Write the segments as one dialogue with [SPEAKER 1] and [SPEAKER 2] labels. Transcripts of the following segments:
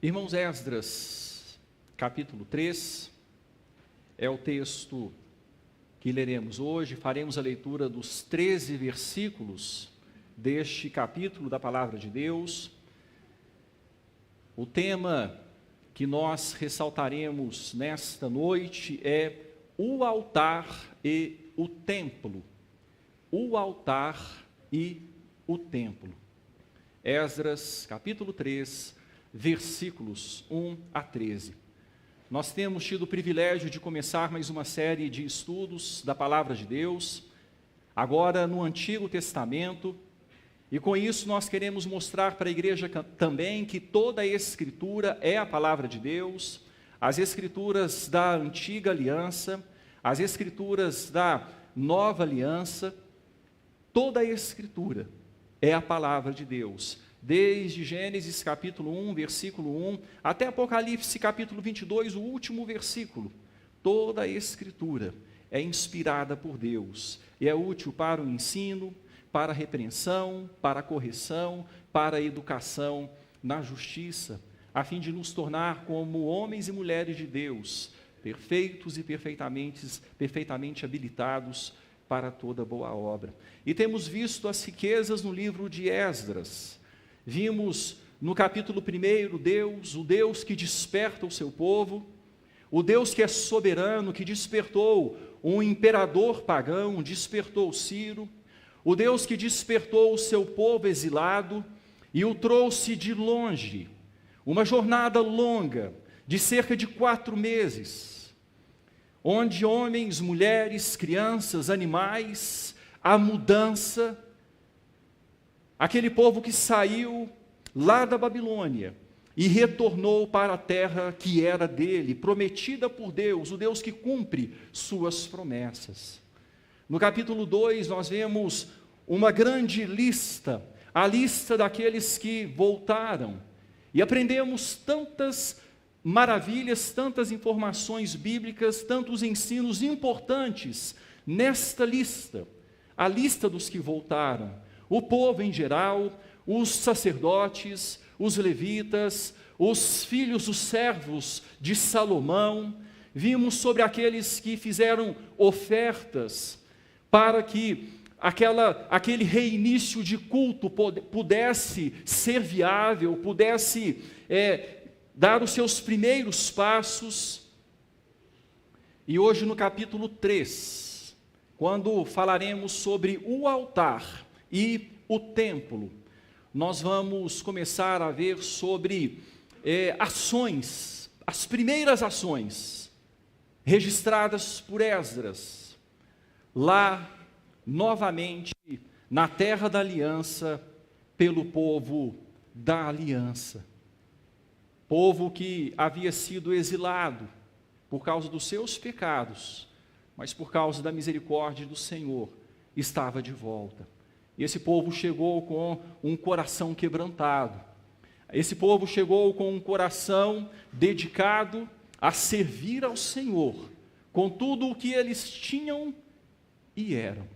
[SPEAKER 1] Irmãos, Esdras, capítulo 3, é o texto que leremos hoje. Faremos a leitura dos 13 versículos deste capítulo da Palavra de Deus. O tema que nós ressaltaremos nesta noite é o altar e o templo. O altar e o templo. Esdras, capítulo 3, versículos 1 a 13. Nós temos tido o privilégio de começar mais uma série de estudos da Palavra de Deus, agora no Antigo Testamento, e com isso nós queremos mostrar para a igreja também que toda a Escritura é a Palavra de Deus, as Escrituras da Antiga Aliança, as Escrituras da Nova Aliança, toda a Escritura é a Palavra de Deus. Desde Gênesis capítulo 1, versículo 1, até Apocalipse capítulo 22, o último versículo. Toda a Escritura é inspirada por Deus e é útil para o ensino, para a repreensão, para a correção, para a educação na justiça, a fim de nos tornar como homens e mulheres de Deus, perfeitos e perfeitamente habilitados para toda boa obra. E temos visto as riquezas no livro de Esdras. Vimos no capítulo 1, o Deus que desperta o seu povo, o Deus que é soberano, que despertou um imperador pagão, despertou Ciro, o Deus que despertou o seu povo exilado e o trouxe de longe, uma jornada longa, de cerca de 4 meses, onde homens, mulheres, crianças, animais, a mudança. Aquele povo que saiu lá da Babilônia e retornou para a terra que era dele, prometida por Deus, o Deus que cumpre suas promessas. No capítulo 2 nós vemos uma grande lista, a lista daqueles que voltaram, e aprendemos tantas maravilhas, tantas informações bíblicas, tantos ensinos importantes nesta lista, a lista dos que voltaram. O povo em geral, os sacerdotes, os levitas, os filhos dos servos de Salomão. Vimos sobre aqueles que fizeram ofertas para que aquele reinício de culto pudesse ser viável, pudesse dar os seus primeiros passos. E hoje no capítulo 3, quando falaremos sobre o altar e o templo, nós vamos começar a ver sobre ações, as primeiras ações registradas por Esdras, lá novamente na terra da aliança, pelo povo da aliança, povo que havia sido exilado por causa dos seus pecados, mas por causa da misericórdia do Senhor, estava de volta. E esse povo chegou com um coração quebrantado. Esse povo chegou com um coração dedicado a servir ao Senhor, com tudo o que eles tinham e eram.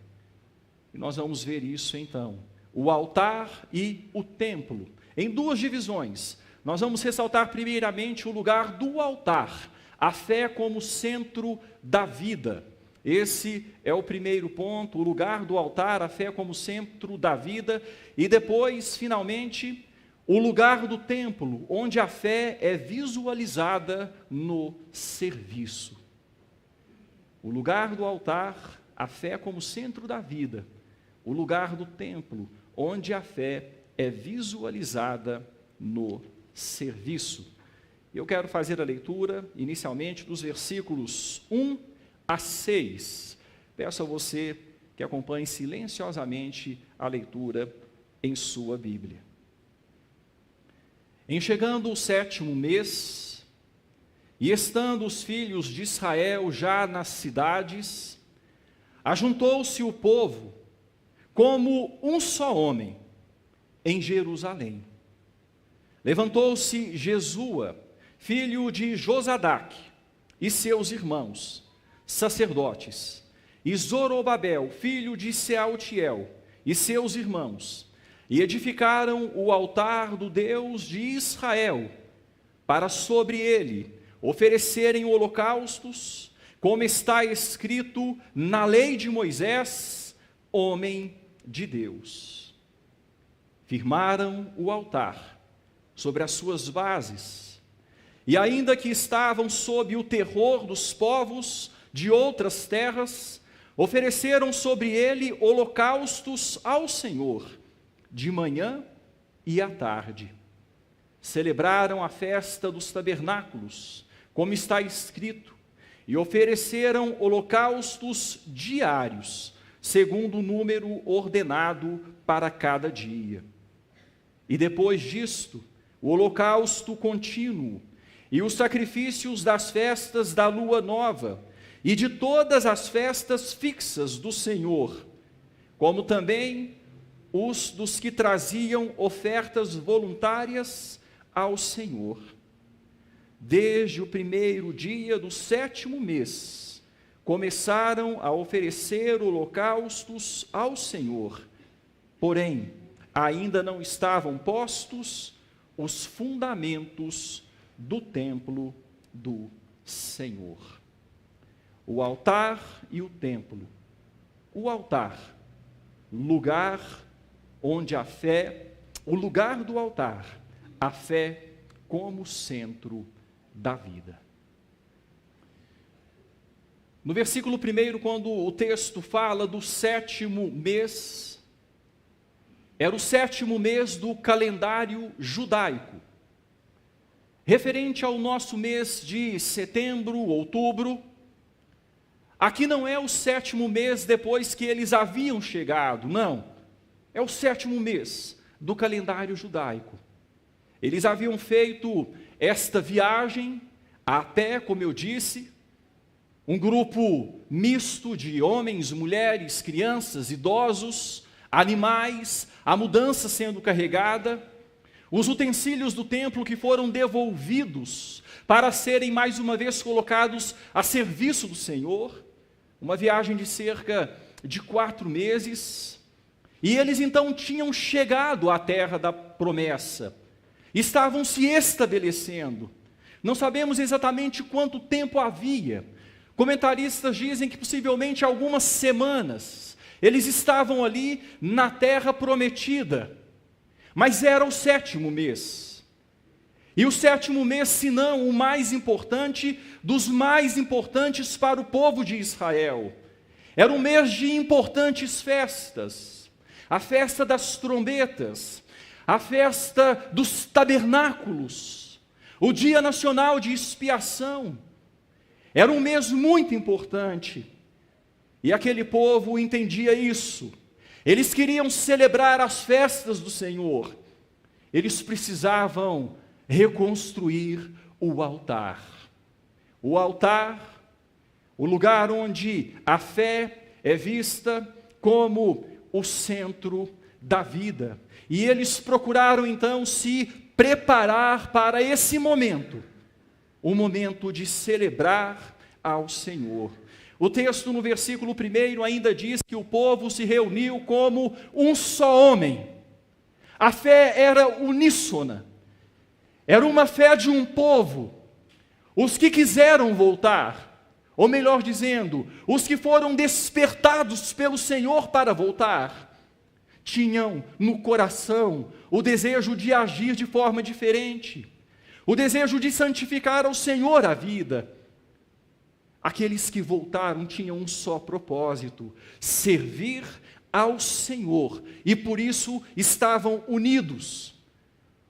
[SPEAKER 1] E nós vamos ver isso então, o altar e o templo, em 2 divisões. Nós vamos ressaltar primeiramente o lugar do altar, a fé como centro da vida. Esse é o primeiro ponto, o lugar do altar, a fé como centro da vida, e depois, finalmente, o lugar do templo, onde a fé é visualizada no serviço. O lugar do altar, a fé como centro da vida, o lugar do templo, onde a fé é visualizada no serviço. Eu quero fazer a leitura, inicialmente, dos versículos 1 a 6. Peço a você que acompanhe silenciosamente a leitura em sua Bíblia. Em chegando o 7º mês, e estando os filhos de Israel já nas cidades, ajuntou-se o povo como um só homem em Jerusalém. Levantou-se Jesua, filho de Josadaque, e seus irmãos, sacerdotes, e Zorobabel, filho de Sealtiel, e seus irmãos, e edificaram o altar do Deus de Israel, para sobre ele oferecerem holocaustos, como está escrito na lei de Moisés, homem de Deus. Firmaram o altar sobre as suas bases, e ainda que estavam sob o terror dos povos de outras terras, ofereceram sobre ele holocaustos ao Senhor, de manhã e à tarde. Celebraram a festa dos tabernáculos, como está escrito, e ofereceram holocaustos diários, segundo o número ordenado para cada dia. E depois disto, o holocausto contínuo, e os sacrifícios das festas da lua nova, e de todas as festas fixas do Senhor, como também os dos que traziam ofertas voluntárias ao Senhor. Desde o primeiro dia do 7º mês, começaram a oferecer holocaustos ao Senhor, porém, ainda não estavam postos os fundamentos do templo do Senhor. O altar e o templo. O altar, lugar onde a fé, o lugar do altar, a fé como centro da vida. No versículo 1, quando o texto fala do 7º mês, era o 7º mês do calendário judaico, referente ao nosso mês de setembro, outubro. Aqui não é o 7º mês depois que eles haviam chegado, não. É o 7º mês do calendário judaico. Eles haviam feito esta viagem a pé, como eu disse, um grupo misto de homens, mulheres, crianças, idosos, animais, a mudança sendo carregada, os utensílios do templo que foram devolvidos para serem mais uma vez colocados a serviço do Senhor. Uma viagem de cerca de 4 meses, e eles então tinham chegado à terra da promessa, estavam se estabelecendo, não sabemos exatamente quanto tempo havia, comentaristas dizem que possivelmente algumas semanas, eles estavam ali na terra prometida, mas era o 7º mês, e o 7º mês, se não o mais importante, dos mais importantes para o povo de Israel. Era um mês de importantes festas, a festa das trombetas, a festa dos tabernáculos, o dia nacional de expiação. Era um mês muito importante, e aquele povo entendia isso. Eles queriam celebrar as festas do Senhor, eles precisavam reconstruir o altar. O altar, o lugar onde a fé é vista como o centro da vida. E eles procuraram então se preparar para esse momento, o momento de celebrar ao Senhor. O texto no versículo 1 ainda diz que o povo se reuniu como um só homem. A fé era uníssona. Era uma fé de um povo. Os que quiseram voltar, ou melhor dizendo, os que foram despertados pelo Senhor para voltar, tinham no coração o desejo de agir de forma diferente, o desejo de santificar ao Senhor a vida. Aqueles que voltaram tinham um só propósito: servir ao Senhor, e por isso estavam unidos.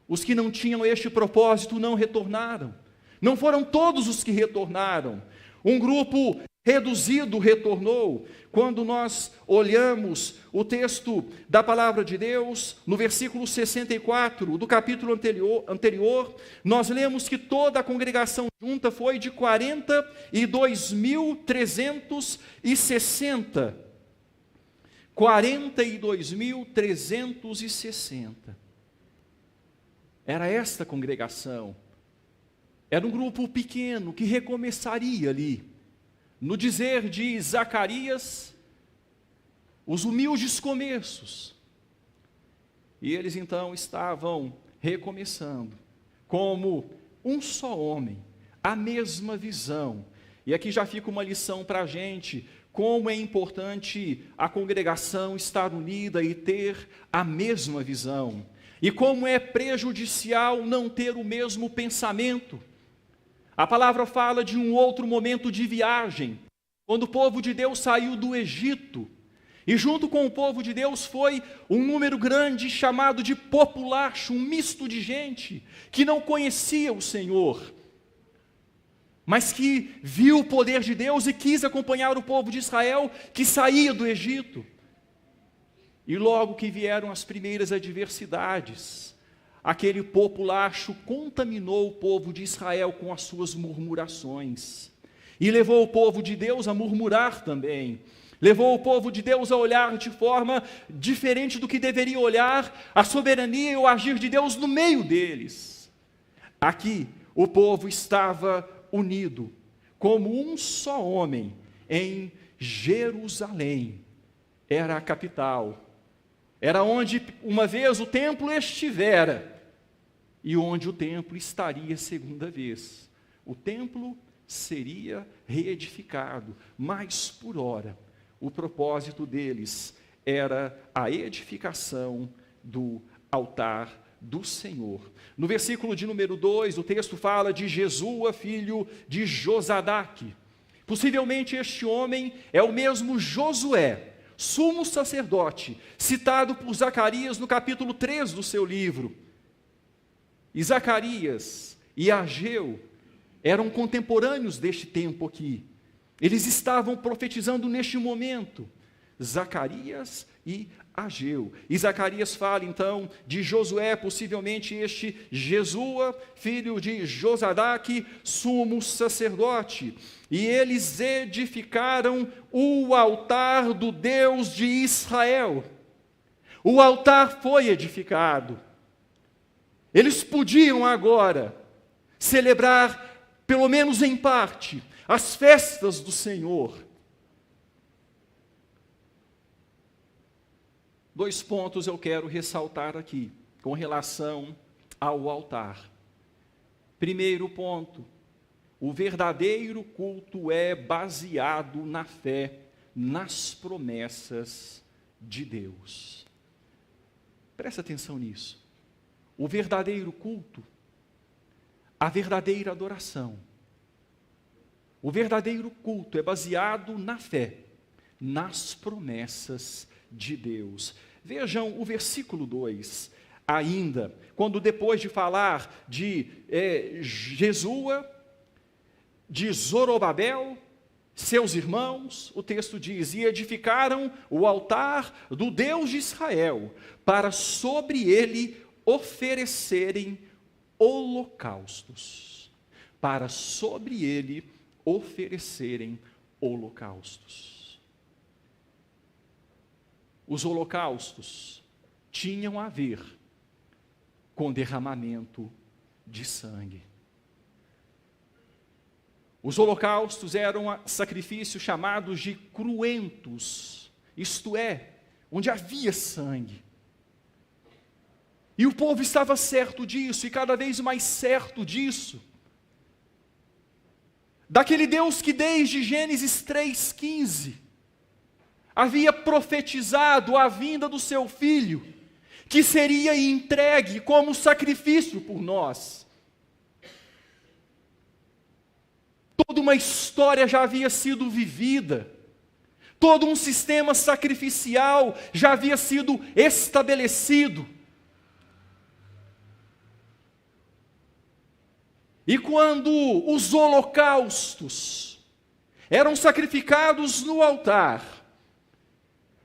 [SPEAKER 1] Os que não tinham este propósito não retornaram. Não foram todos os que retornaram. Um grupo reduzido retornou. Quando nós olhamos o texto da palavra de Deus, no versículo 64 do capítulo anterior, nós lemos que toda a congregação junta foi de 42.360. 42.360. Era esta congregação. Era um grupo pequeno que recomeçaria ali. No dizer de Zacarias, os humildes começos. E eles então estavam recomeçando, como um só homem, a mesma visão. E aqui já fica uma lição para a gente, como é importante a congregação estar unida e ter a mesma visão. E como é prejudicial não ter o mesmo pensamento. A palavra fala de um outro momento de viagem, quando o povo de Deus saiu do Egito. E junto com o povo de Deus foi um número grande chamado de populacho, um misto de gente que não conhecia o Senhor, mas que viu o poder de Deus e quis acompanhar o povo de Israel que saía do Egito. E logo que vieram as primeiras adversidades, aquele populacho contaminou o povo de Israel com as suas murmurações. E levou o povo de Deus a murmurar também. Levou o povo de Deus a olhar de forma diferente do que deveria olhar a soberania e o agir de Deus no meio deles. Aqui, o povo estava unido, como um só homem, em Jerusalém. Era a capital. Era onde uma vez o templo estivera e onde o templo estaria segunda vez. O templo seria reedificado, mas por ora, o propósito deles era a edificação do altar do Senhor. No versículo de número 2, o texto fala de Jesua, filho de Josadaque. Possivelmente este homem é o mesmo Josué, sumo sacerdote, citado por Zacarias no capítulo 3 do seu livro. E Zacarias e Ageu eram contemporâneos deste tempo aqui. Eles estavam profetizando neste momento, Zacarias e Ageu. E Zacarias fala então de Josué, possivelmente este Jesua, filho de Josadaque, sumo sacerdote. E eles edificaram o altar do Deus de Israel. O altar foi edificado. Eles podiam agora celebrar, pelo menos em parte, as festas do Senhor. 2 pontos eu quero ressaltar aqui, com relação ao altar. Primeiro ponto, o verdadeiro culto é baseado na fé, nas promessas de Deus. Presta atenção nisso. O verdadeiro culto, a verdadeira adoração, o verdadeiro culto é baseado na fé, nas promessas de Deus. Vejam o versículo 2, ainda, quando depois de falar de Jesua, de Zorobabel, seus irmãos, o texto diz, e edificaram o altar do Deus de Israel, para sobre ele oferecerem holocaustos. Para sobre ele oferecerem holocaustos. Os holocaustos tinham a ver com derramamento de sangue. Os holocaustos eram sacrifícios chamados de cruentos, isto é, onde havia sangue. E o povo estava certo disso, e cada vez mais certo disso. Daquele Deus que desde Gênesis 3,15 havia profetizado a vinda do seu Filho, que seria entregue como sacrifício por nós. Toda uma história já havia sido vivida, todo um sistema sacrificial já havia sido estabelecido. E quando os holocaustos eram sacrificados no altar,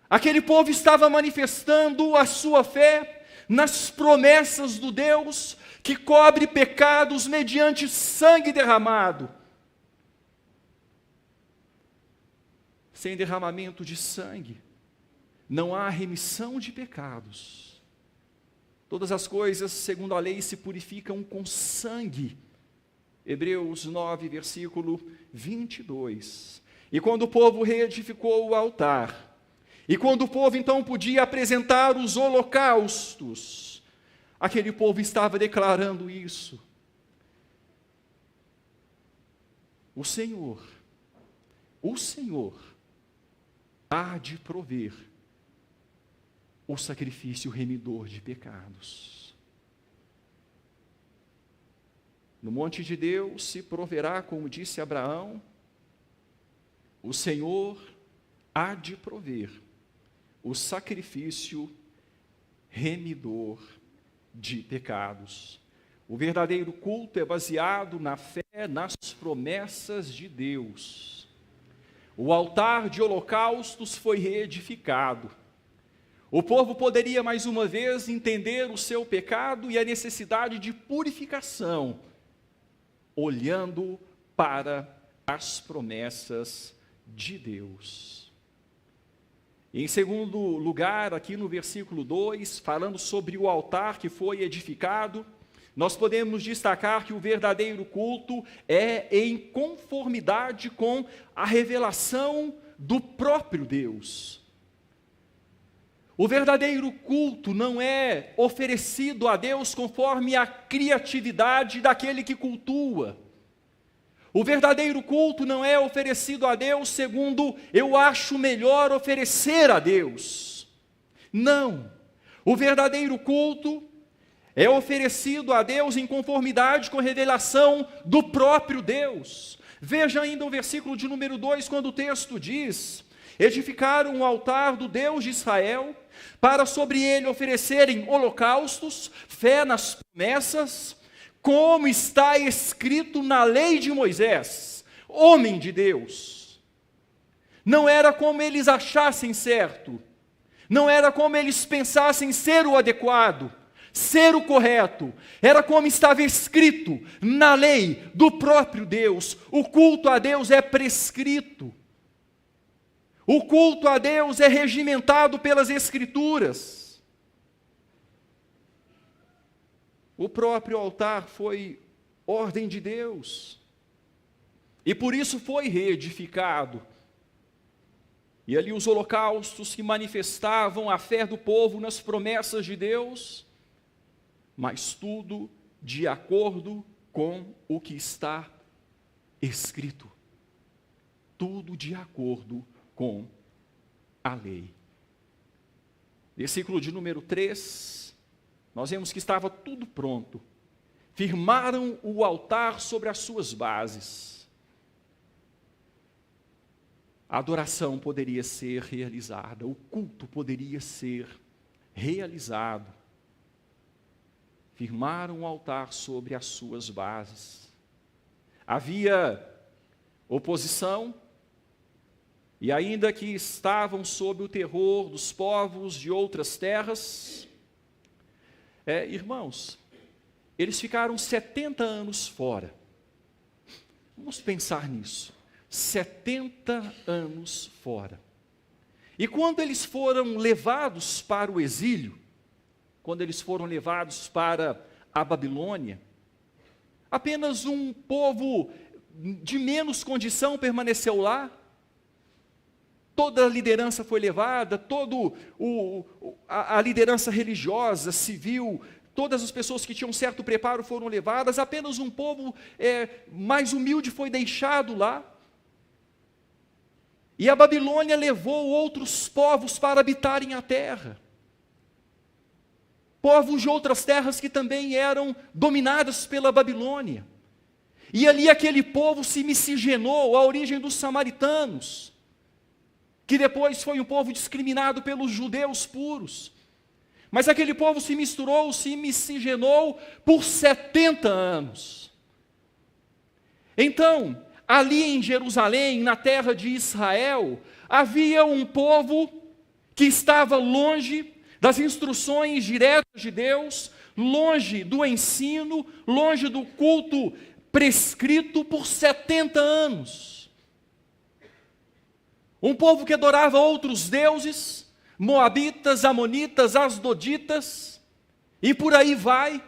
[SPEAKER 1] aquele povo estava manifestando a sua fé nas promessas do Deus que cobre pecados mediante sangue derramado. Sem derramamento de sangue, não há remissão de pecados. Todas as coisas, segundo a lei, se purificam com sangue. Hebreus 9, versículo 22. E quando o povo reedificou o altar, e quando o povo então podia apresentar os holocaustos, aquele povo estava declarando isso. o Senhor há de prover o sacrifício remidor de pecados. No monte de Deus se proverá, como disse Abraão, o Senhor há de prover o sacrifício remidor de pecados. O verdadeiro culto é baseado na fé, nas promessas de Deus. O altar de holocaustos foi reedificado. O povo poderia mais uma vez entender o seu pecado e a necessidade de purificação, olhando para as promessas de Deus. Em segundo lugar, aqui no versículo 2, falando sobre o altar que foi edificado, nós podemos destacar que o verdadeiro culto é em conformidade com a revelação do próprio Deus. O verdadeiro culto não é oferecido a Deus conforme a criatividade daquele que cultua. O verdadeiro culto não é oferecido a Deus segundo eu acho melhor oferecer a Deus. Não. O verdadeiro culto é oferecido a Deus em conformidade com a revelação do próprio Deus. Veja ainda o versículo de número 2, quando o texto diz: edificaram o altar do Deus de Israel, para sobre ele oferecerem holocaustos, fé nas promessas, como está escrito na lei de Moisés, homem de Deus. Não era como eles achassem certo, não era como eles pensassem ser o adequado, ser o correto, era como estava escrito na lei do próprio Deus. O culto a Deus é prescrito. O culto a Deus é regimentado pelas Escrituras. O próprio altar foi ordem de Deus, e por isso foi reedificado. E ali os holocaustos que manifestavam a fé do povo nas promessas de Deus, mas tudo de acordo com o que está escrito. Tudo de acordo com a lei. Versículo de número 3, nós vemos que estava tudo pronto. Firmaram o altar sobre as suas bases. A adoração poderia ser realizada, o culto poderia ser realizado. Firmaram o altar sobre as suas bases. Havia oposição, e ainda que estavam sob o terror dos povos de outras terras, irmãos, eles ficaram 70 anos fora. Vamos pensar nisso. 70 anos fora. E quando eles foram levados para o exílio, quando eles foram levados para a Babilônia, apenas um povo de menos condição permaneceu lá. Toda a liderança foi levada, a liderança religiosa, civil, todas as pessoas que tinham certo preparo foram levadas, apenas um povo mais humilde foi deixado lá. E a Babilônia levou outros povos para habitarem a terra. Povos de outras terras que também eram dominadas pela Babilônia. E ali aquele povo se miscigenou à origem dos samaritanos, que depois foi um povo discriminado pelos judeus puros. Mas aquele povo se misturou, se miscigenou por 70 anos. Então, ali em Jerusalém, na terra de Israel, havia um povo que estava longe das instruções diretas de Deus, longe do ensino, longe do culto prescrito por 70 anos. Um povo que adorava outros deuses, moabitas, amonitas, asdoditas, e por aí vai.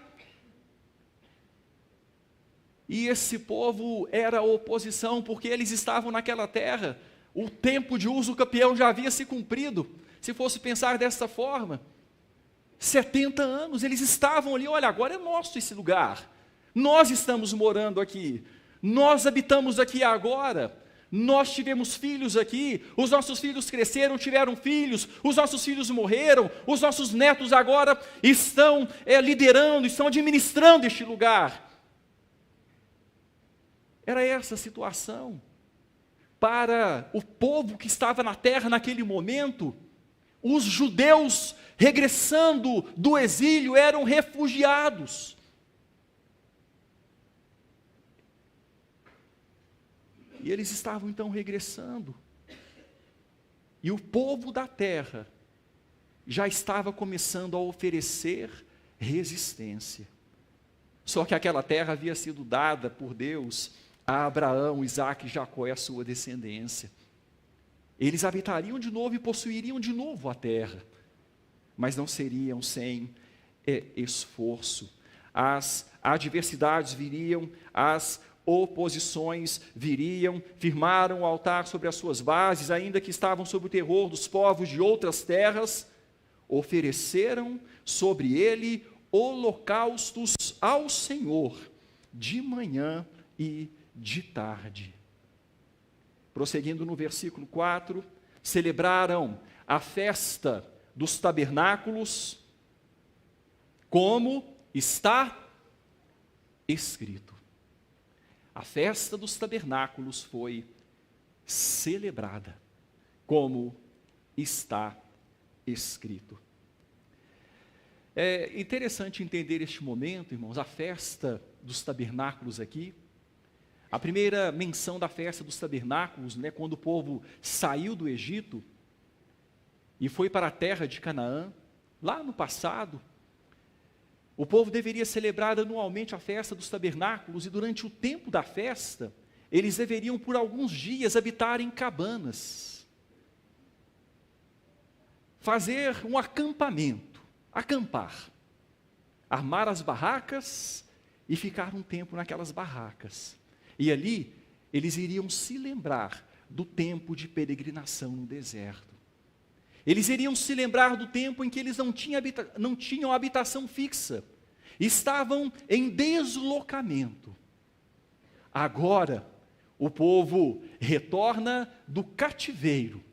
[SPEAKER 1] E esse povo era a oposição, porque eles estavam naquela terra. O tempo de uso capião já havia se cumprido, se fosse pensar dessa forma. 70 anos, eles estavam ali, olha, agora é nosso esse lugar. Nós estamos morando aqui. Nós habitamos aqui agora. Nós tivemos filhos aqui, os nossos filhos cresceram, tiveram filhos, os nossos filhos morreram, os nossos netos agora estão liderando, estão administrando este lugar. Era essa a situação. Para o povo que estava na terra naquele momento, os judeus regressando do exílio eram refugiados. E eles estavam então regressando. E o povo da terra já estava começando a oferecer resistência. Só que aquela terra havia sido dada por Deus a Abraão, Isaque e Jacó e a sua descendência. Eles habitariam de novo e possuiriam de novo a terra. Mas não seriam sem esforço. As adversidades viriam, as oposições viriam, firmaram o altar sobre as suas bases, ainda que estavam sob o terror dos povos de outras terras, ofereceram sobre ele holocaustos ao Senhor, de manhã e de tarde. Prosseguindo no versículo 4, celebraram a festa dos tabernáculos, como está escrito. A festa dos tabernáculos foi celebrada, como está escrito. É interessante entender este momento, irmãos, a festa dos tabernáculos aqui. A primeira menção da festa dos tabernáculos, quando o povo saiu do Egito e foi para a terra de Canaã, lá no passado, o povo deveria celebrar anualmente a festa dos tabernáculos, e durante o tempo da festa, eles deveriam por alguns dias habitar em cabanas. Fazer um acampamento, acampar, armar as barracas e ficar um tempo naquelas barracas. E ali, eles iriam se lembrar do tempo de peregrinação no deserto. Eles iriam se lembrar do tempo em que eles não tinham habitação fixa, estavam em deslocamento. Agora, o povo retorna do cativeiro,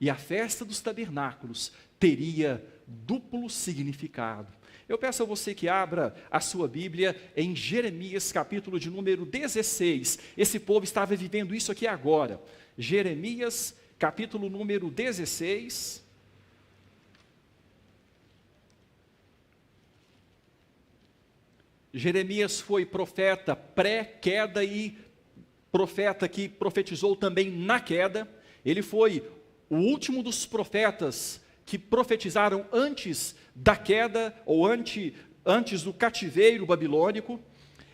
[SPEAKER 1] e a festa dos tabernáculos teria duplo significado. Eu peço a você que abra a sua Bíblia em Jeremias, capítulo de número 16. Esse povo estava vivendo isso aqui agora. Jeremias, capítulo número 16. Jeremias foi profeta pré-queda e profeta que profetizou também na queda. Ele foi o último dos profetas que profetizaram antes da queda, ou antes do cativeiro babilônico.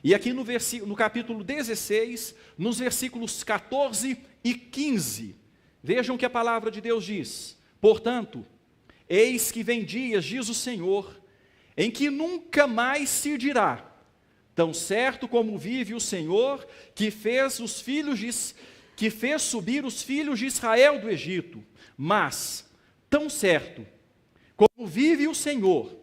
[SPEAKER 1] E aqui no capítulo 16, nos versículos 14 e 15, vejam que a palavra de Deus diz: portanto, eis que vem dias, diz o Senhor, em que nunca mais se dirá, tão certo como vive o Senhor, que fez subir os filhos de Israel do Egito, mas, tão certo como vive o Senhor,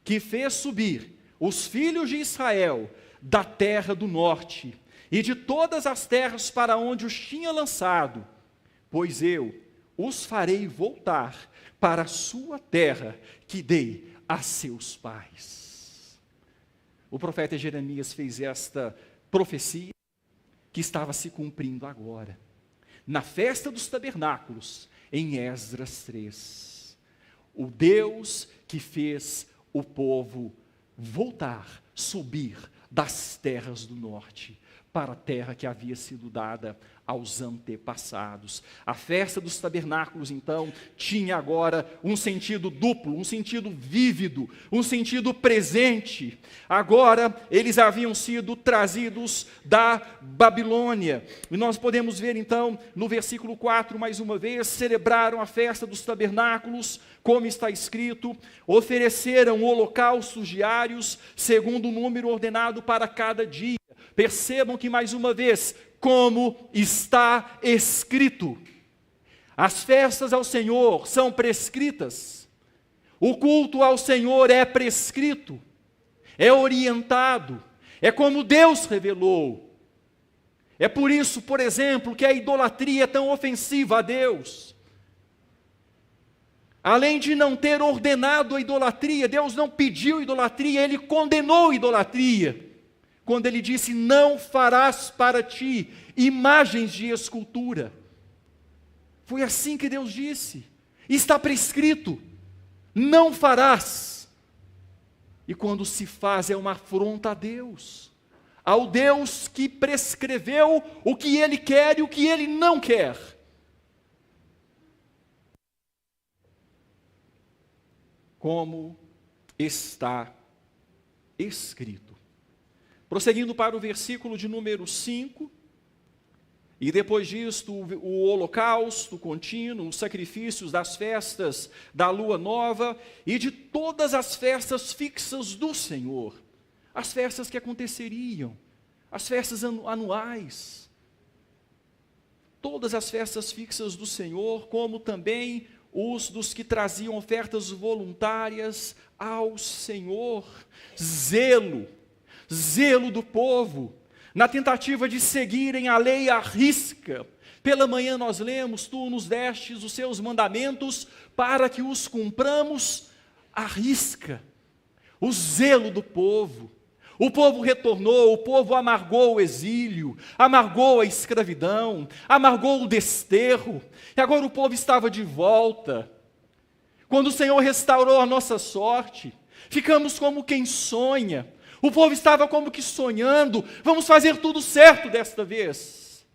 [SPEAKER 1] que fez subir os filhos de Israel da terra do norte, e de todas as terras para onde os tinha lançado, pois eu os farei voltar para a sua terra, que dei a seus pais. O profeta Jeremias fez esta profecia, que estava se cumprindo agora, na festa dos tabernáculos, em Esdras 3. O Deus que fez o povo voltar, subir das terras do norte, para a terra que havia sido dada aos antepassados. A festa dos tabernáculos, então, tinha agora um sentido duplo, um sentido vívido, um sentido presente. Agora, eles haviam sido trazidos da Babilônia. E nós podemos ver, então, no versículo 4, mais uma vez, celebraram a festa dos tabernáculos, como está escrito, ofereceram holocaustos diários, segundo o número ordenado para cada dia. Percebam que, mais uma vez, como está escrito, as festas ao Senhor são prescritas, o culto ao Senhor é prescrito, é orientado, é como Deus revelou. É por isso, por exemplo, que a idolatria é tão ofensiva a Deus. Além de não ter ordenado a idolatria, Deus não pediu idolatria, Ele condenou a idolatria. Quando Ele disse, não farás para ti imagens de escultura. Foi assim que Deus disse. Está prescrito, não farás. E quando se faz é uma afronta a Deus. Ao Deus que prescreveu o que Ele quer e o que Ele não quer. Como está escrito. Prosseguindo para o versículo de número 5, e depois disto o holocausto contínuo, os sacrifícios das festas da lua nova e de todas as festas fixas do Senhor, as festas que aconteceriam, as festas anuais, todas as festas fixas do Senhor, como também os dos que traziam ofertas voluntárias ao Senhor, zelo do povo, na tentativa de seguirem a lei à risca. Pela manhã nós lemos, tu nos destes os seus mandamentos para que os cumpramos à risca. O zelo do povo. O povo retornou, o povo amargou o exílio, amargou a escravidão, amargou o desterro, e agora o povo estava de volta. Quando o Senhor restaurou a nossa sorte, ficamos como quem sonha. O povo estava como que sonhando, vamos fazer tudo certo desta vez.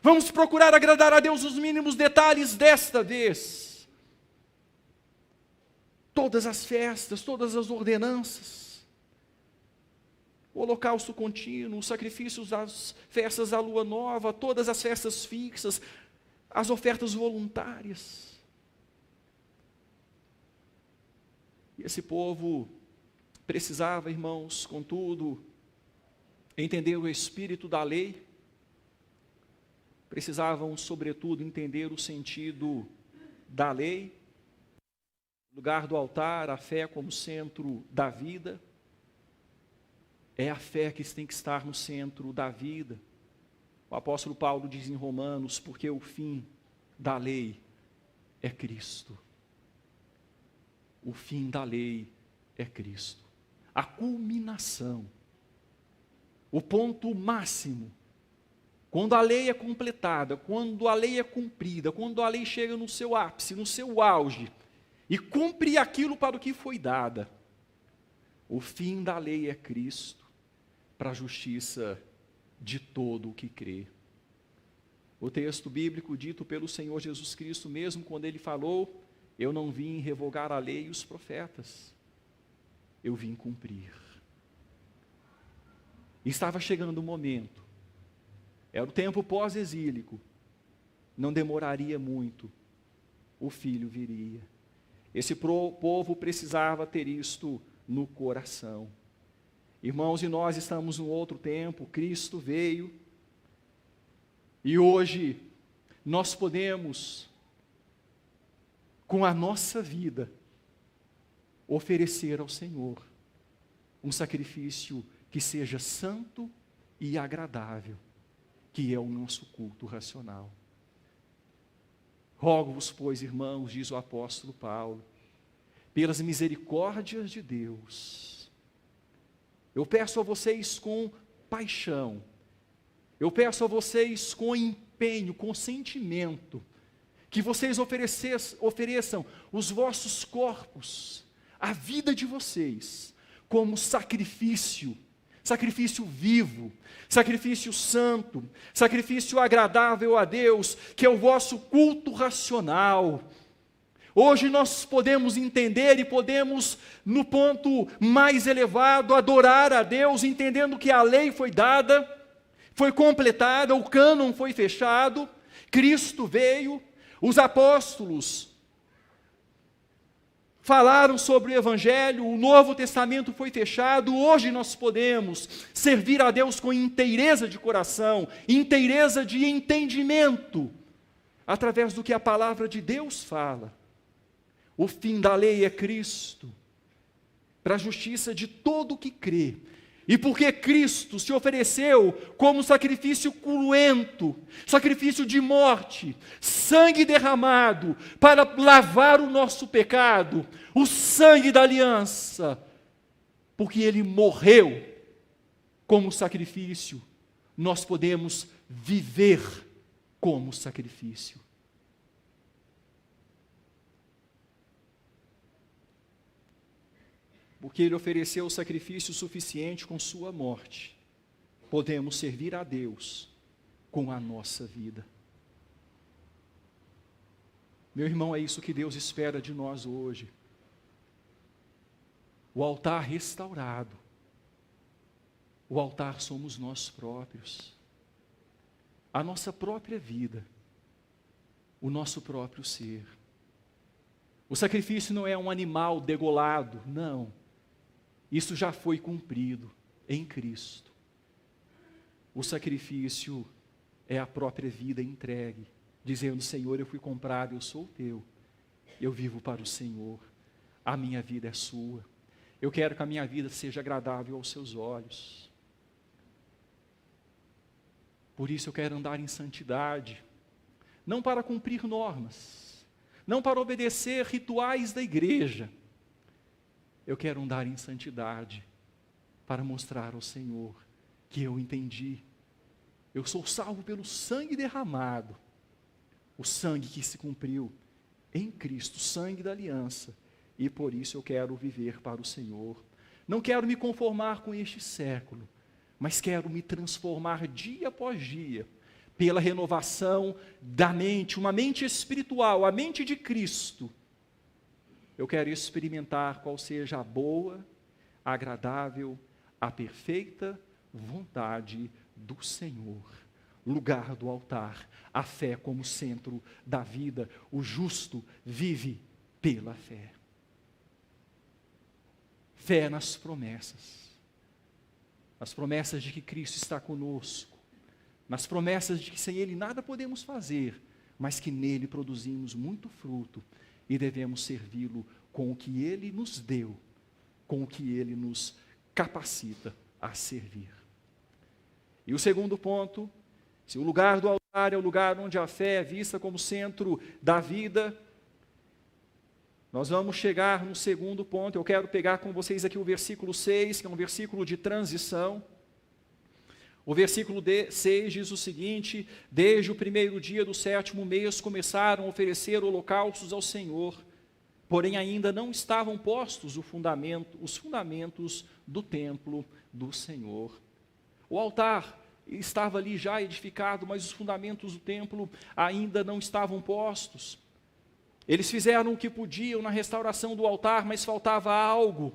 [SPEAKER 1] Vamos procurar agradar a Deus nos mínimos detalhes desta vez. Todas as festas, todas as ordenanças, o holocausto contínuo, os sacrifícios das festas da lua nova, todas as festas fixas, as ofertas voluntárias. E esse povo precisava, irmãos, contudo, entender o espírito da lei, precisavam, sobretudo, entender o sentido da lei, lugar do altar, a fé como centro da vida. É a fé que tem que estar no centro da vida. O apóstolo Paulo diz em Romanos, porque o fim da lei é Cristo. O fim da lei é Cristo. A culminação, o ponto máximo, quando a lei é completada, quando a lei é cumprida, quando a lei chega no seu ápice, no seu auge, e cumpre aquilo para o que foi dada, o fim da lei é Cristo, para a justiça de todo o que crê. O texto bíblico dito pelo Senhor Jesus Cristo, mesmo quando Ele falou, eu não vim revogar a lei e os profetas, eu vim cumprir. Estava chegando o momento, era o tempo pós-exílico, não demoraria muito, o Filho viria. Esse povo precisava ter isto no coração. Irmãos, e nós estamos num outro tempo, Cristo veio, e hoje nós podemos, com a nossa vida, oferecer ao Senhor um sacrifício que seja santo e agradável, que é o nosso culto racional. Rogo-vos, pois, irmãos, diz o apóstolo Paulo, pelas misericórdias de Deus, eu peço a vocês com paixão, eu peço a vocês com empenho, com sentimento, que vocês ofereçam os vossos corpos, a vida de vocês, como sacrifício vivo, sacrifício santo, sacrifício agradável a Deus, que é o vosso culto racional. Hoje nós podemos entender e podemos, no ponto mais elevado, adorar a Deus, entendendo que a lei foi dada, foi completada, o cânon foi fechado, Cristo veio, os apóstolos falaram sobre o Evangelho, o Novo Testamento foi fechado, hoje nós podemos servir a Deus com inteireza de coração, inteireza de entendimento, através do que a palavra de Deus fala. O fim da lei é Cristo, para a justiça de todo o que crê. E porque Cristo se ofereceu como sacrifício cruento, sacrifício de morte, sangue derramado para lavar o nosso pecado, o sangue da aliança, porque Ele morreu como sacrifício, nós podemos viver como sacrifício. Porque Ele ofereceu o sacrifício suficiente com sua morte, podemos servir a Deus com a nossa vida. Meu irmão, é isso que Deus espera de nós hoje. O altar restaurado. O altar somos nós próprios. A nossa própria vida. O nosso próprio ser. O sacrifício não é um animal degolado, não. Isso já foi cumprido em Cristo. O sacrifício é a própria vida entregue, dizendo: Senhor, eu fui comprado, eu sou teu, eu vivo para o Senhor, a minha vida é sua, eu quero que a minha vida seja agradável aos seus olhos. Por isso eu quero andar em santidade, não para cumprir normas, não para obedecer rituais da igreja. Eu quero andar em santidade para mostrar ao Senhor que eu entendi. Eu sou salvo pelo sangue derramado, o sangue que se cumpriu em Cristo, sangue da aliança, e por isso eu quero viver para o Senhor. Não quero me conformar com este século, mas quero me transformar dia após dia, pela renovação da mente, uma mente espiritual, a mente de Cristo. Eu quero experimentar qual seja a boa, a agradável, a perfeita vontade do Senhor. Lugar do altar, a fé como centro da vida. O justo vive pela fé. Fé nas promessas. As promessas de que Cristo está conosco. Nas promessas de que sem Ele nada podemos fazer, mas que nele produzimos muito fruto. E devemos servi-lo com o que Ele nos deu, com o que Ele nos capacita a servir. E o segundo ponto, se o lugar do altar é o lugar onde a fé é vista como centro da vida, nós vamos chegar no segundo ponto. Eu quero pegar com vocês aqui o versículo 6, que é um versículo de transição. O versículo 6 diz o seguinte: desde o primeiro dia do 7º mês começaram a oferecer holocaustos ao Senhor, porém ainda não estavam postos os fundamentos do templo do Senhor. O altar estava ali já edificado, mas os fundamentos do templo ainda não estavam postos. Eles fizeram o que podiam na restauração do altar, mas faltava algo.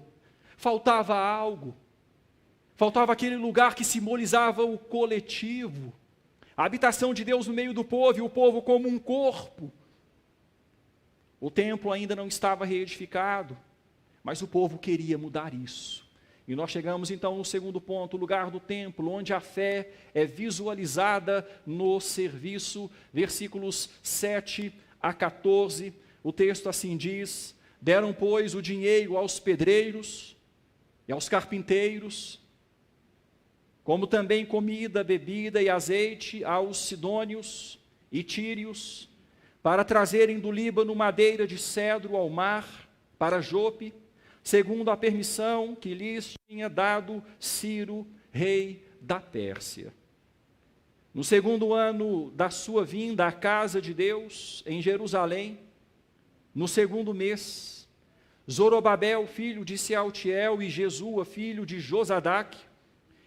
[SPEAKER 1] Faltava aquele lugar que simbolizava o coletivo, a habitação de Deus no meio do povo, e o povo como um corpo. O templo ainda não estava reedificado, mas o povo queria mudar isso. E nós chegamos então no segundo ponto, o lugar do templo, onde a fé é visualizada no serviço, versículos 7 a 14, o texto assim diz: deram, pois, o dinheiro aos pedreiros e aos carpinteiros, como também comida, bebida e azeite aos sidônios e tírios, para trazerem do Líbano madeira de cedro ao mar, para Jope, segundo a permissão que lhes tinha dado Ciro, rei da Pérsia. No segundo ano da sua vinda à casa de Deus, em Jerusalém, no segundo mês, Zorobabel, filho de Sealtiel, e Jesua, filho de Josadaque,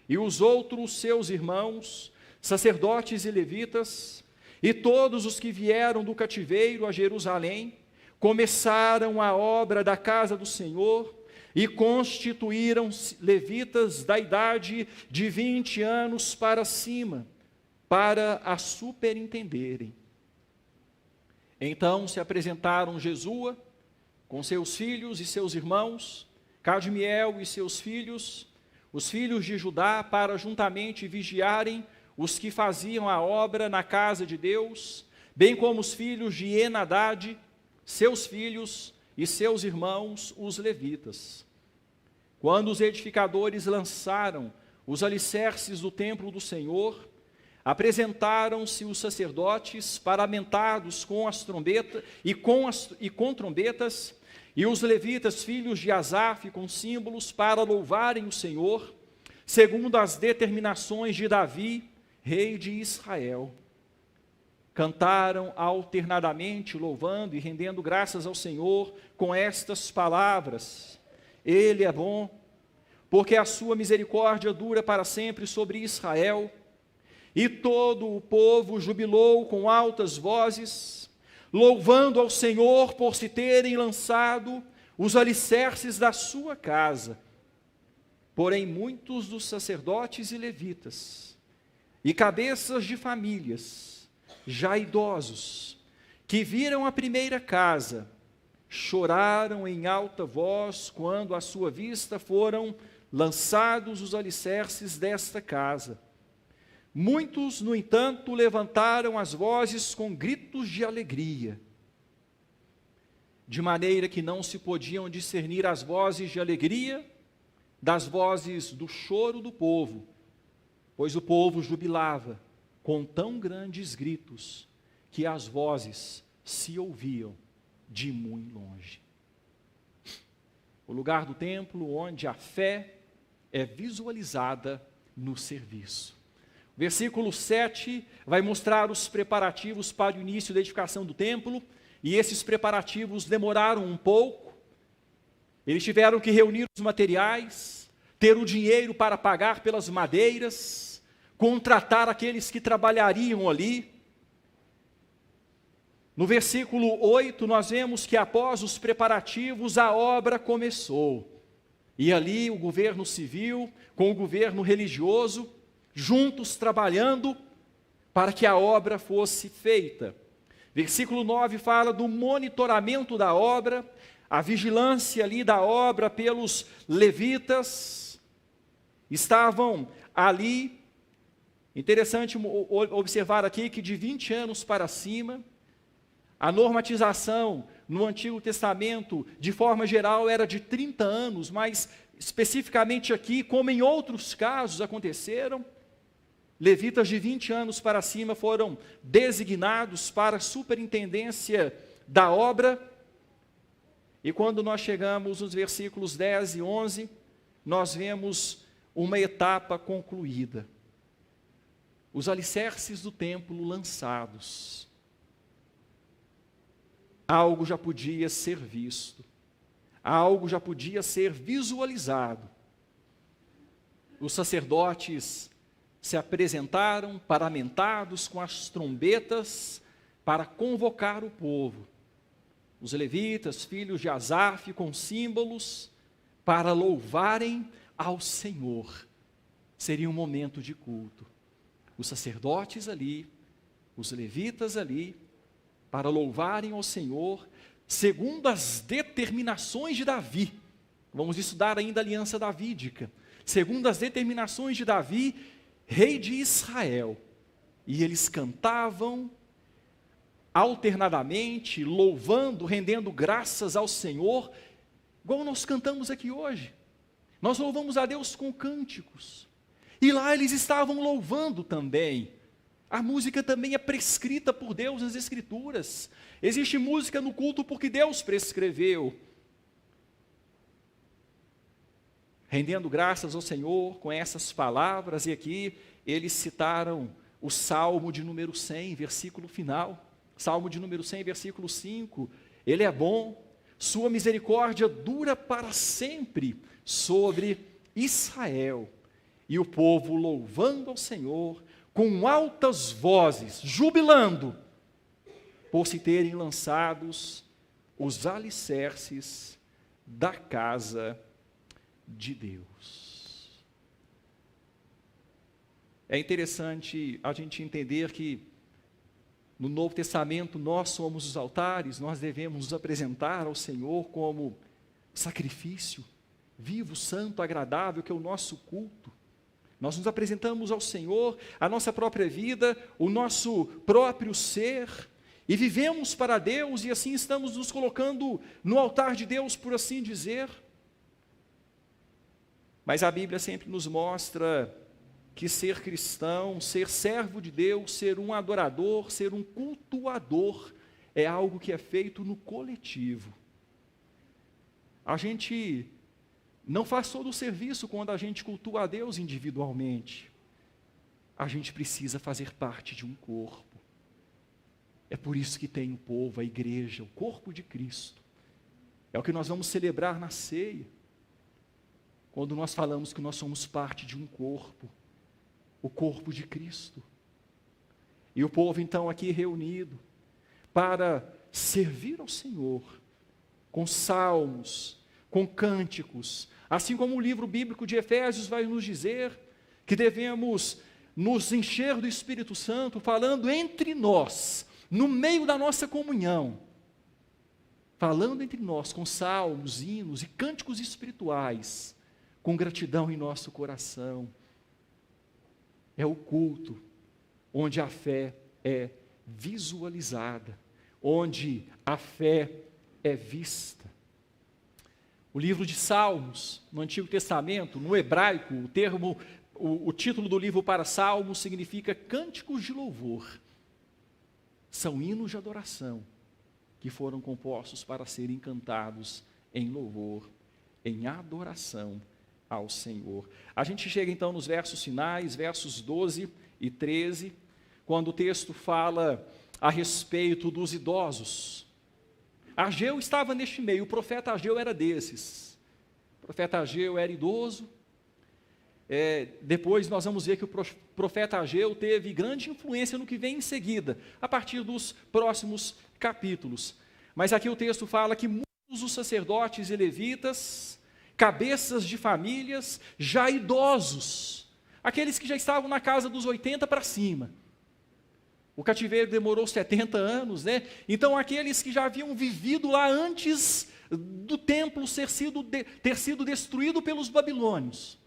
[SPEAKER 1] e os outros seus irmãos, sacerdotes e levitas, e todos os que vieram do cativeiro a Jerusalém, começaram a obra da casa do Senhor, e constituíram levitas da idade de 20 anos para cima, para a superintenderem. Então se apresentaram Jesua, com seus filhos e seus irmãos, Cadmiel e seus filhos, os filhos de Judá, para juntamente vigiarem os que faziam a obra na casa de Deus, bem como os filhos de Enadade, seus filhos e seus irmãos, os levitas. Quando os edificadores lançaram os alicerces do templo do Senhor, apresentaram-se os sacerdotes paramentados com as trombetas e com trombetas, e os levitas, filhos de Asaf, com símbolos para louvarem o Senhor, segundo as determinações de Davi, rei de Israel. Cantaram alternadamente, louvando e rendendo graças ao Senhor com estas palavras: Ele é bom, porque a sua misericórdia dura para sempre sobre Israel. E todo o povo jubilou com altas vozes, louvando ao Senhor por se terem lançado os alicerces da sua casa. Porém, muitos dos sacerdotes e levitas, e cabeças de famílias, já idosos, que viram a primeira casa, choraram em alta voz quando à sua vista foram lançados os alicerces desta casa. Muitos, no entanto, levantaram as vozes com gritos de alegria, de maneira que não se podiam discernir as vozes de alegria das vozes do choro do povo, pois o povo jubilava com tão grandes gritos que as vozes se ouviam de muito longe. O lugar do templo onde a fé é visualizada no serviço. Versículo 7 vai mostrar os preparativos para o início da edificação do templo, e esses preparativos demoraram um pouco. Eles tiveram que reunir os materiais, ter o dinheiro para pagar pelas madeiras, contratar aqueles que trabalhariam ali. No versículo 8, nós vemos que após os preparativos, a obra começou. E ali o governo civil com o governo religioso, juntos trabalhando para que a obra fosse feita. Versículo 9 fala do monitoramento da obra, a vigilância ali da obra pelos levitas. Estavam ali, interessante observar aqui que de 20 anos para cima, a normatização no Antigo Testamento, de forma geral, era de 30 anos, mas especificamente aqui, como em outros casos aconteceram, levitas de 20 anos para cima foram designados para a superintendência da obra. E quando nós chegamos nos versículos 10 e 11, nós vemos uma etapa concluída. Os alicerces do templo lançados. Algo já podia ser visto. Algo já podia ser visualizado. Os sacerdotes se apresentaram paramentados com as trombetas para convocar o povo. Os levitas, filhos de Asaf, com símbolos, para louvarem ao Senhor. Seria um momento de culto. Os sacerdotes ali, os levitas ali, para louvarem ao Senhor, segundo as determinações de Davi. Vamos estudar ainda a aliança davídica. Segundo as determinações de Davi, rei de Israel. E eles cantavam alternadamente, louvando, rendendo graças ao Senhor, igual nós cantamos aqui hoje. Nós louvamos a Deus com cânticos. E lá eles estavam louvando também. A música também é prescrita por Deus nas Escrituras. Existe música no culto porque Deus prescreveu. Rendendo graças ao Senhor com essas palavras, e aqui eles citaram o Salmo de número 100, versículo final. Salmo de número 100, versículo 5. Ele é bom, sua misericórdia dura para sempre sobre Israel. E o povo louvando ao Senhor com altas vozes, jubilando, por se terem lançados os alicerces da casa de Deus. É interessante a gente entender que no Novo Testamento nós somos os altares, nós devemos nos apresentar ao Senhor como sacrifício vivo, santo, agradável, que é o nosso culto. Nós nos apresentamos ao Senhor, a nossa própria vida, o nosso próprio ser, e vivemos para Deus, e assim estamos nos colocando no altar de Deus, por assim dizer. Mas a Bíblia sempre nos mostra que ser cristão, ser servo de Deus, ser um adorador, ser um cultuador, é algo que é feito no coletivo. A gente não faz todo o serviço quando a gente cultua a Deus individualmente. A gente precisa fazer parte de um corpo. É por isso que tem o povo, a igreja, o corpo de Cristo. É o que nós vamos celebrar na ceia, quando nós falamos que nós somos parte de um corpo, o corpo de Cristo. E o povo então aqui reunido, para servir ao Senhor, com salmos, com cânticos, assim como o livro bíblico de Efésios vai nos dizer, que devemos nos encher do Espírito Santo, falando entre nós, no meio da nossa comunhão, falando entre nós com salmos, hinos e cânticos espirituais, com gratidão em nosso coração. É o culto onde a fé é visualizada, onde a fé é vista. O livro de Salmos, no Antigo Testamento, no hebraico, o título do livro para Salmos significa cânticos de louvor. São hinos de adoração que foram compostos para serem cantados em louvor, em adoração ao Senhor. A gente chega então nos versos finais, versos 12 e 13, quando o texto fala a respeito dos idosos. Ageu estava neste meio, o profeta Ageu era desses. O profeta Ageu era idoso. Depois nós vamos ver que o profeta Ageu teve grande influência no que vem em seguida, a partir dos próximos capítulos. Mas aqui o texto fala que muitos dos sacerdotes e levitas, cabeças de famílias, já idosos, aqueles que já estavam na casa dos 80 para cima. O cativeiro demorou 70 anos, né? Então aqueles que já haviam vivido lá antes do templo ter sido destruído pelos babilônios.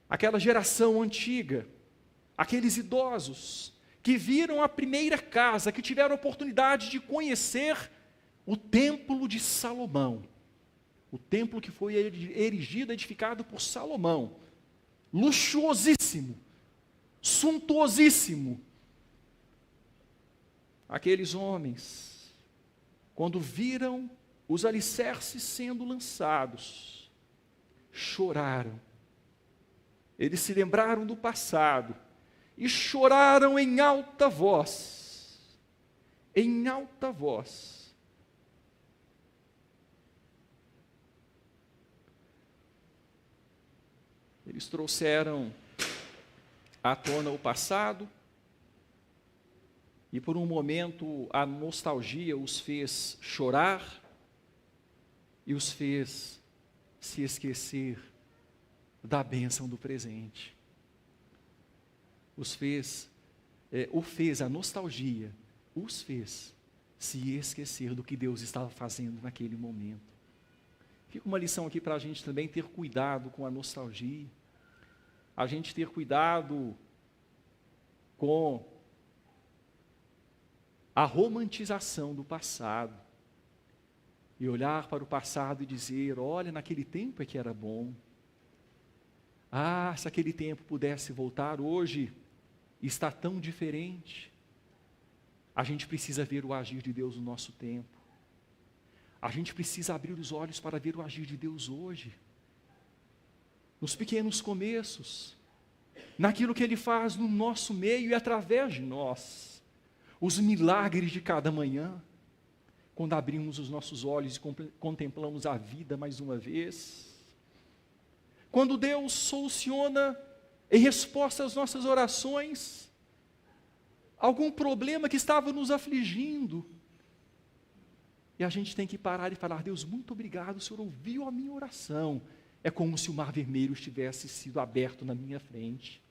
[SPEAKER 1] Aquela geração antiga, aqueles idosos que viram a primeira casa, que tiveram a oportunidade de conhecer o templo de Salomão. O templo que foi erigido, edificado por Salomão. Luxuosíssimo, suntuosíssimo. Aqueles homens, quando viram os alicerces sendo lançados, choraram. Eles se lembraram do passado e choraram em alta voz. Em alta voz. Eles trouxeram à tona o passado e por um momento a nostalgia os fez chorar e os fez se esquecer da bênção do presente. A nostalgia os fez se esquecer do que Deus estava fazendo naquele momento. Fica uma lição aqui para a gente também ter cuidado com a nostalgia, a gente ter cuidado com a romantização do passado, e olhar para o passado e dizer, olha, naquele tempo é que era bom. Se aquele tempo pudesse voltar, hoje está tão diferente. A gente precisa ver o agir de Deus no nosso tempo. A gente precisa abrir os olhos para ver o agir de Deus hoje. Nos pequenos começos, naquilo que Ele faz no nosso meio e através de nós. Os milagres de cada manhã, quando abrimos os nossos olhos e contemplamos a vida mais uma vez. Quando Deus soluciona, em resposta às nossas orações, algum problema que estava nos afligindo. E a gente tem que parar e falar, Deus, muito obrigado, o Senhor ouviu a minha oração. É como se o mar vermelho tivesse sido aberto na minha frente.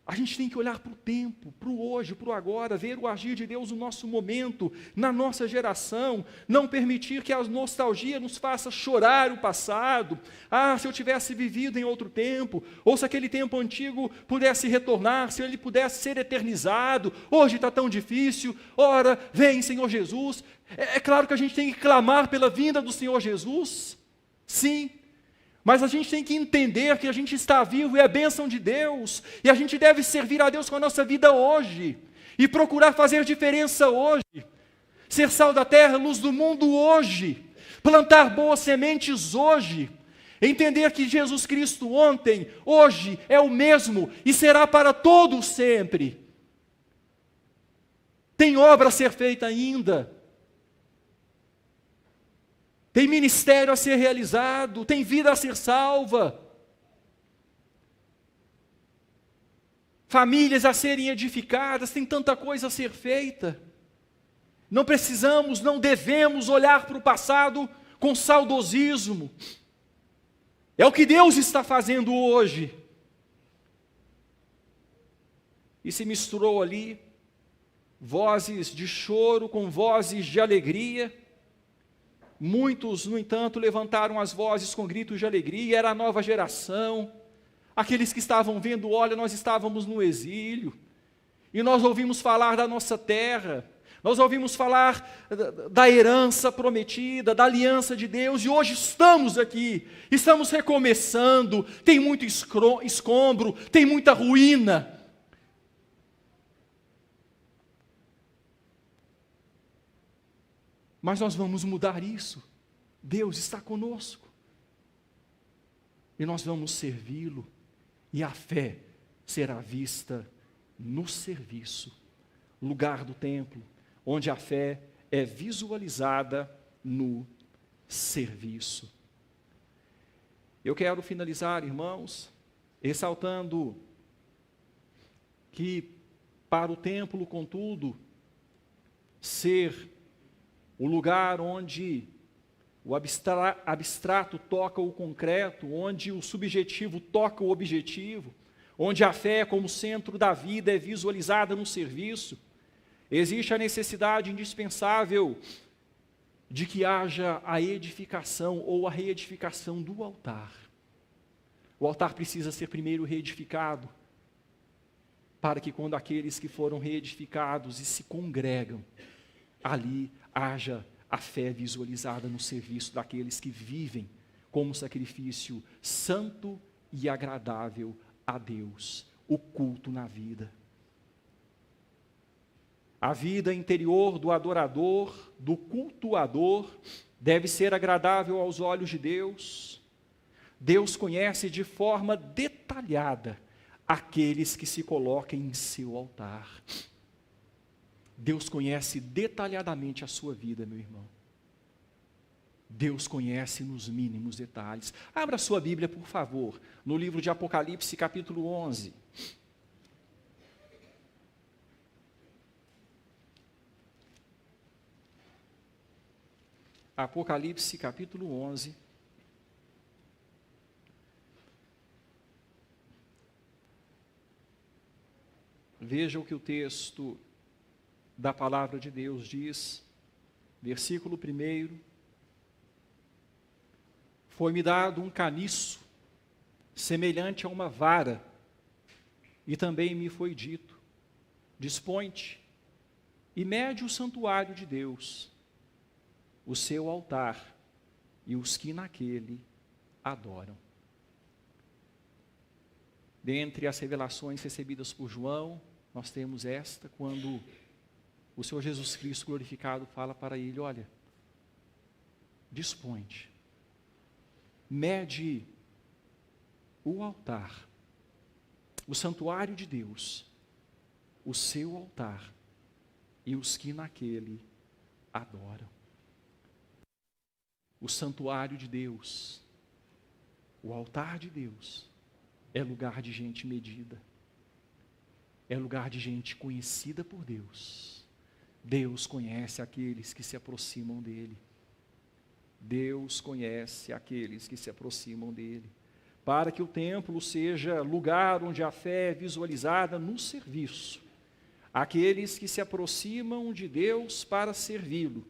[SPEAKER 1] A gente tem que olhar para o tempo, para o hoje, para o agora, ver o agir de Deus no nosso momento, na nossa geração, não permitir que a nostalgia nos faça chorar o passado. Se eu tivesse vivido em outro tempo, ou se aquele tempo antigo pudesse retornar, se ele pudesse ser eternizado, hoje está tão difícil, ora, vem Senhor Jesus. É claro que a gente tem que clamar pela vinda do Senhor Jesus, Sim, mas a gente tem que entender que a gente está vivo e é bênção de Deus, e a gente deve servir a Deus com a nossa vida hoje, e procurar fazer diferença hoje, ser sal da terra, luz do mundo hoje, plantar boas sementes hoje, entender que Jesus Cristo ontem, hoje, é o mesmo e será para todos sempre. Tem obra a ser feita ainda, tem ministério a ser realizado, tem vida a ser salva, famílias a serem edificadas, tem tanta coisa a ser feita. Não precisamos, não devemos olhar para o passado com saudosismo. É o que Deus está fazendo hoje. E se misturou ali vozes de choro com vozes de alegria. Muitos, no entanto, levantaram as vozes com gritos de alegria. Era a nova geração. Aqueles que estavam vendo, olha, nós estávamos no exílio. E nós ouvimos falar da nossa terra. Nós ouvimos falar da herança prometida, da aliança de Deus, e hoje estamos aqui, estamos recomeçando, tem muito escombro, tem muita ruína. Mas nós vamos mudar isso. Deus está conosco. E nós vamos servi-lo, e a fé será vista no serviço, lugar do templo, onde a fé é visualizada no serviço. Eu quero finalizar, irmãos, ressaltando que para o templo, contudo, ser o lugar onde o abstrato toca o concreto, onde o subjetivo toca o objetivo, onde a fé como centro da vida é visualizada no serviço, existe a necessidade indispensável de que haja a edificação ou a reedificação do altar. O altar precisa ser primeiro reedificado, para que quando aqueles que foram reedificados e se congregam, ali haja a fé visualizada no serviço daqueles que vivem como sacrifício santo e agradável a Deus, o culto na vida. A vida interior do adorador, do cultuador, deve ser agradável aos olhos de Deus. Deus conhece de forma detalhada aqueles que se colocam em seu altar. Deus conhece detalhadamente a sua vida, meu irmão. Deus conhece nos mínimos detalhes. Abra sua Bíblia, por favor, no livro de Apocalipse, capítulo 11. Apocalipse, capítulo 11. Veja o que o texto da palavra de Deus diz, versículo 1. Foi-me dado um caniço, semelhante a uma vara, e também me foi dito, dispõe-te e mede o santuário de Deus, o seu altar e os que naquele adoram. Dentre as revelações recebidas por João, nós temos esta, quando o Senhor Jesus Cristo glorificado fala para ele, olha, dispõe-te, mede o altar, o santuário de Deus, o seu altar e os que naquele adoram. O santuário de Deus, o altar de Deus, é lugar de gente medida, é lugar de gente conhecida por Deus. Deus conhece aqueles que se aproximam dele. Deus conhece aqueles que se aproximam dele. Para que o templo seja lugar onde a fé é visualizada no serviço, aqueles que se aproximam de Deus para servi-lo,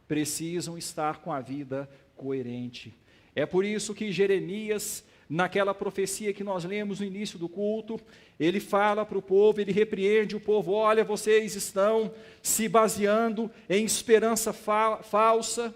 [SPEAKER 1] precisam estar com a vida coerente. É por isso que Jeremias, naquela profecia que nós lemos no início do culto, ele fala para o povo, ele repreende o povo, olha, vocês estão se baseando em esperança falsa,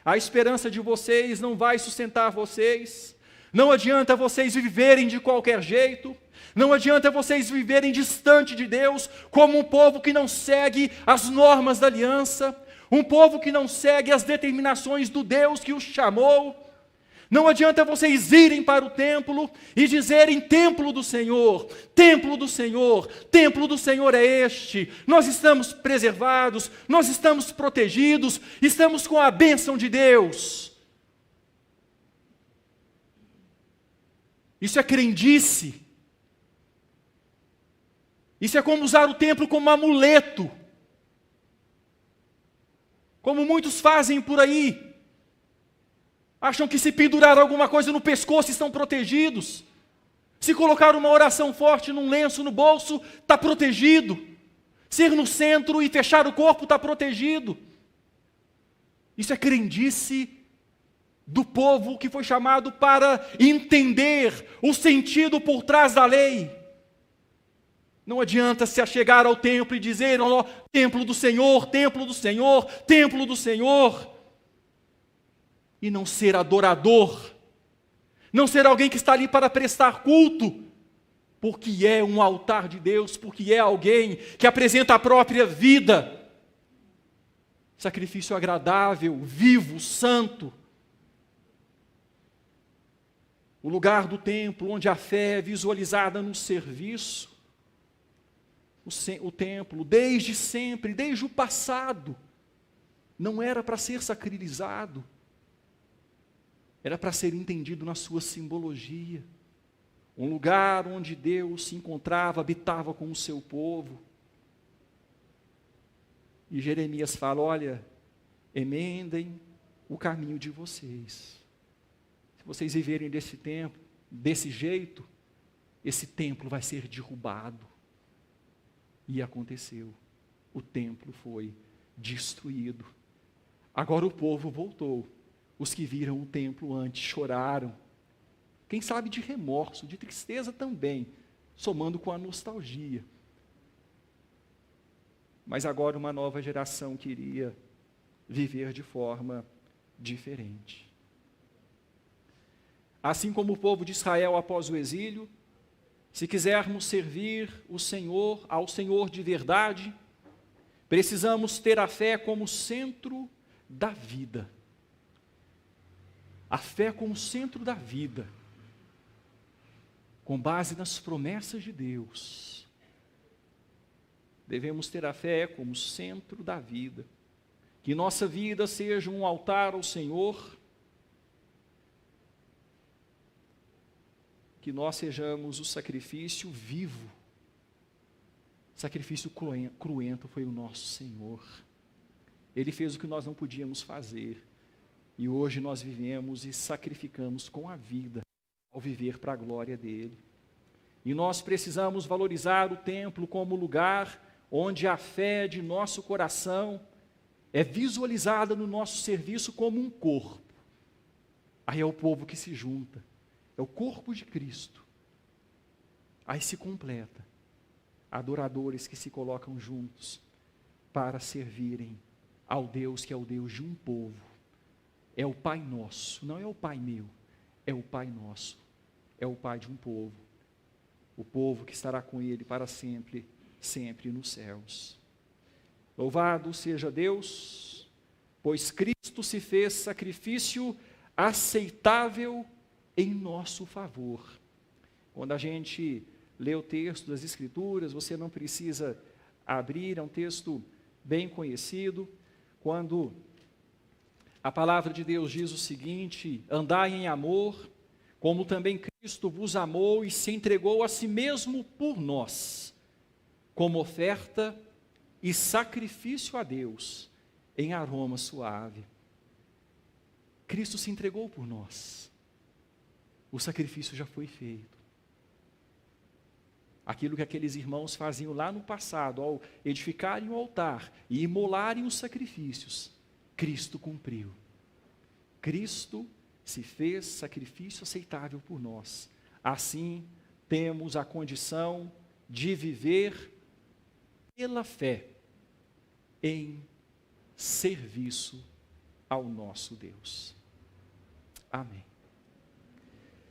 [SPEAKER 1] A esperança de vocês não vai sustentar vocês. Não adianta vocês viverem de qualquer jeito. Não adianta vocês viverem distante de Deus, como um povo que não segue as normas da aliança, um povo que não segue as determinações do Deus que os chamou. Não adianta vocês irem para o templo e dizerem: templo do Senhor, templo do Senhor, templo do Senhor é este. Nós estamos preservados, nós estamos protegidos, estamos com a bênção de Deus. Isso é crendice. Isso é como usar o templo como amuleto, como muitos fazem por aí. Acham que se pendurar alguma coisa no pescoço estão protegidos. Se colocar uma oração forte num lenço no bolso, está protegido. Ser no centro e fechar o corpo está protegido. Isso é crendice do povo que foi chamado para entender o sentido por trás da lei. Não adianta se achegar ao templo e dizer: ó, templo do Senhor, templo do Senhor, templo do Senhor. E não ser adorador, não ser alguém que está ali para prestar culto, porque é um altar de Deus, porque é alguém que apresenta a própria vida, sacrifício agradável, vivo, santo. O lugar do templo onde a fé é visualizada no serviço, o templo, desde sempre, desde o passado, não era para ser sacralizado. Era para ser entendido na sua simbologia. Um lugar onde Deus se encontrava, habitava com o seu povo. E Jeremias fala: olha, emendem o caminho de vocês. Se vocês viverem desse tempo, desse jeito, esse templo vai ser derrubado. E aconteceu. O templo foi destruído. Agora o povo voltou. Os que viram o templo antes choraram. Quem sabe de remorso, de tristeza também, somando com a nostalgia. Mas agora uma nova geração queria viver de forma diferente. Assim como o povo de Israel após o exílio, se quisermos servir ao Senhor de verdade, precisamos ter a fé como centro da vida. A fé como centro da vida, com base nas promessas de Deus. Devemos ter a fé como centro da vida, que nossa vida seja um altar ao Senhor, que nós sejamos o sacrifício vivo. Sacrifício cruento foi o nosso Senhor. Ele fez o que nós não podíamos fazer. E hoje nós vivemos e sacrificamos com a vida, ao viver para a glória dele. E nós precisamos valorizar o templo como lugar onde a fé de nosso coração é visualizada no nosso serviço como um corpo. Aí é o povo que se junta, é o corpo de Cristo. Aí se completa, adoradores que se colocam juntos para servirem ao Deus que é o Deus de um povo. É o Pai nosso, não é o Pai meu, é o Pai nosso, é o Pai de um povo, o povo que estará com Ele para sempre, sempre nos céus. Louvado seja Deus, pois Cristo se fez sacrifício aceitável em nosso favor. Quando a gente lê o texto das Escrituras, você não precisa abrir, é um texto bem conhecido, quando a palavra de Deus diz o seguinte: andai em amor, como também Cristo vos amou e se entregou a si mesmo por nós, como oferta e sacrifício a Deus, em aroma suave. Cristo se entregou por nós. O sacrifício já foi feito. Aquilo que aqueles irmãos faziam lá no passado, ao edificarem o altar e imolarem os sacrifícios, Cristo cumpriu. Cristo se fez sacrifício aceitável por nós. Assim, temos a condição de viver pela fé em serviço ao nosso Deus. Amém.